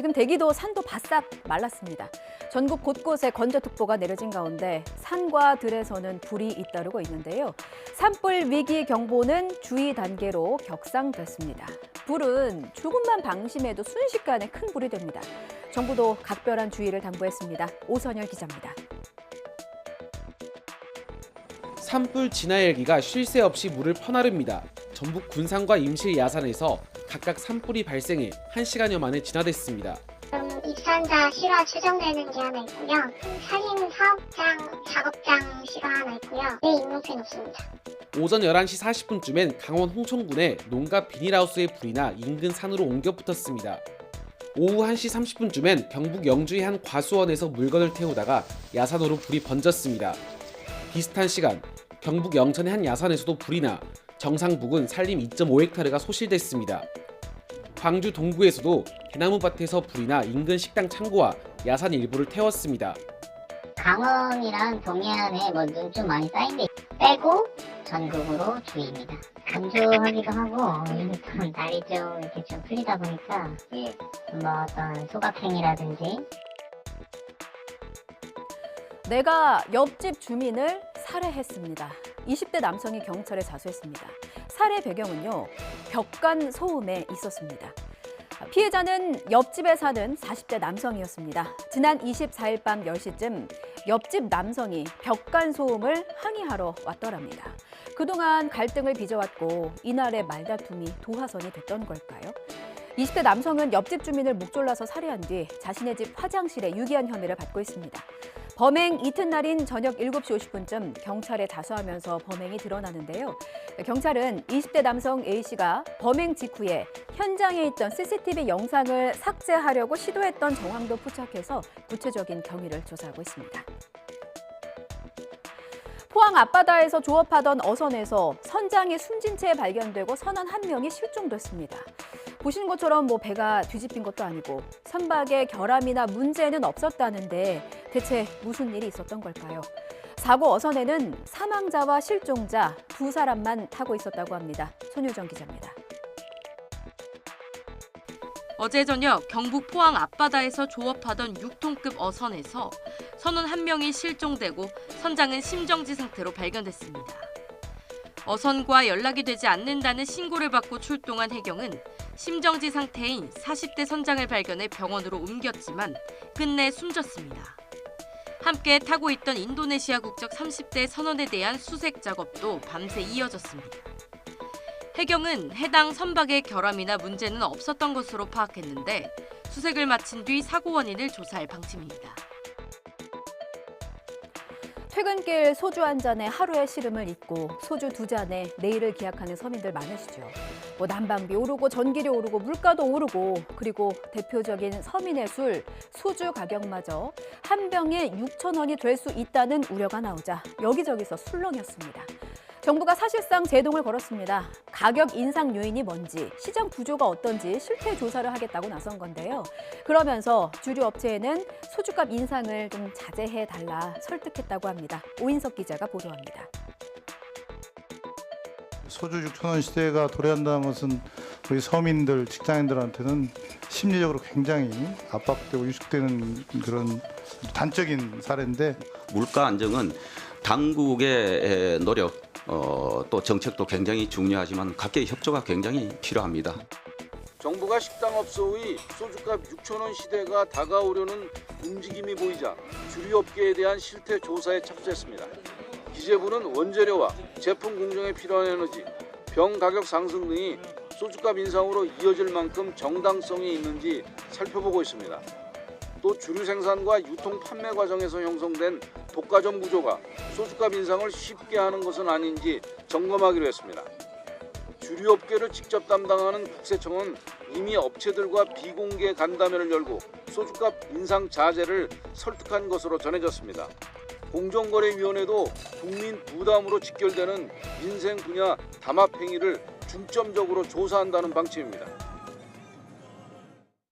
지금 대기도 산도 바싹 말랐습니다. 전국 곳곳에 건조특보가 내려진 가운데 산과 들에서는 불이 잇따르고 있는데요. 산불 위기 경보는 주의 단계로 격상됐습니다. 불은 조금만 방심해도 순식간에 큰 불이 됩니다. 정부도 각별한 주의를 당부했습니다. 오선열 기자입니다. 산불 진화 헬기가 쉴 새 없이 물을 퍼나릅니다. 전북 군산과 임실 야산에서 각각 산불이 발생해 1시간여 만에 진화됐습니다. 입산자 실화 추정되는 게 하나 있고요. 살인 사업장, 작업장 시가 하나 있고요. 내 인명피해는 없습니다. 오전 11시 40분쯤엔 강원 홍천군의 농가 비닐하우스에 불이 나 인근 산으로 옮겨 붙었습니다. 오후 1시 30분쯤엔 경북 영주의 한 과수원에서 물건을 태우다가 야산으로 불이 번졌습니다. 비슷한 시간 경북 영천의 한 야산에서도 불이 나 정상 부근 산림 2.5헥타르가 소실됐습니다. 광주 동구에서도 대나무밭에서 불이 나 인근 식당 창고와 야산 일부를 태웠습니다. 강원이랑 동해안에 눈 좀 많이 쌓인데 빼고 전국으로 주의입니다. 건조하기도 하고 좀 날이 좀 이렇게 좀 풀리다 보니까 어떤 소각행위라든지 내가 옆집 주민을 살해했습니다. 20대 남성이 경찰에 자수했습니다. 살해 배경은요, 벽간 소음에 있었습니다. 피해자는 옆집에 사는 40대 남성이었습니다. 지난 24일 밤 10시쯤 옆집 남성이 벽간 소음을 항의하러 왔더랍니다. 그동안 갈등을 빚어왔고 이날의 말다툼이 도화선이 됐던 걸까요? 20대 남성은 옆집 주민을 목졸라서 살해한 뒤 자신의 집 화장실에 유기한 혐의를 받고 있습니다. 범행 이튿날인 저녁 7시 50분쯤 경찰에 자수하면서 범행이 드러나는데요. 경찰은 20대 남성 A씨가 범행 직후에 현장에 있던 CCTV 영상을 삭제하려고 시도했던 정황도 포착해서 구체적인 경위를 조사하고 있습니다. 포항 앞바다에서 조업하던 어선에서 선장이 숨진 채 발견되고 선원 한 명이 실종됐습니다. 보시는 것처럼 배가 뒤집힌 것도 아니고 선박에 결함이나 문제는 없었다는데 대체 무슨 일이 있었던 걸까요? 사고 어선에는 사망자와 실종자 두 사람만 타고 있었다고 합니다. 손유정 기자입니다. 어제 저녁 경북 포항 앞바다에서 조업하던 6톤급 어선에서 선원 한 명이 실종되고 선장은 심정지 상태로 발견됐습니다. 어선과 연락이 되지 않는다는 신고를 받고 출동한 해경은 심정지 상태인 40대 선장을 발견해 병원으로 옮겼지만 끝내 숨졌습니다. 함께 타고 있던 인도네시아 국적 30대 선원에 대한 수색 작업도 밤새 이어졌습니다. 해경은 해당 선박에 결함이나 문제는 없었던 것으로 파악했는데 수색을 마친 뒤 사고 원인을 조사할 방침입니다. 퇴근길 소주 한 잔에 하루의 시름을 잊고 소주 두 잔에 내일을 기약하는 서민들 많으시죠. 난방비 오르고 전기료 오르고 물가도 오르고 그리고 대표적인 서민의 술, 소주 가격마저 한 병에 6,000원이 될 수 있다는 우려가 나오자 여기저기서 술렁였습니다. 정부가 사실상 제동을 걸었습니다. 가격 인상 요인이 뭔지, 시장 구조가 어떤지 실태 조사를 하겠다고 나선 건데요. 그러면서 주류 업체에는 소주값 인상을 좀 자제해달라 설득했다고 합니다. 오인석 기자가 보도합니다. 소주 6,000원 시대가 도래한다는 것은 우리 서민들, 직장인들한테는 심리적으로 굉장히 압박되고 위축되는 그런 단적인 사례인데 물가 안정은 당국의 노력 또 정책도 굉장히 중요하지만 각계의 협조가 굉장히 필요합니다. 정부가 식당업소의 소주값 6,000원 시대가 다가오려는 움직임이 보이자 주류업계에 대한 실태 조사에 착수했습니다. 기재부는 원재료와 제품 공정에 필요한 에너지, 병 가격 상승 등이 소주값 인상으로 이어질 만큼 정당성이 있는지 살펴보고 있습니다. 또 주류 생산과 유통 판매 과정에서 형성된 독과점 구조가 소주값 인상을 쉽게 하는 것은 아닌지 점검하기로 했습니다. 주류업계를 직접 담당하는 국세청은 이미 업체들과 비공개 간담회를 열고 소주값 인상 자제를 설득한 것으로 전해졌습니다. 공정거래위원회도 국민 부담으로 직결되는 민생 분야 담합 행위를 중점적으로 조사한다는 방침입니다.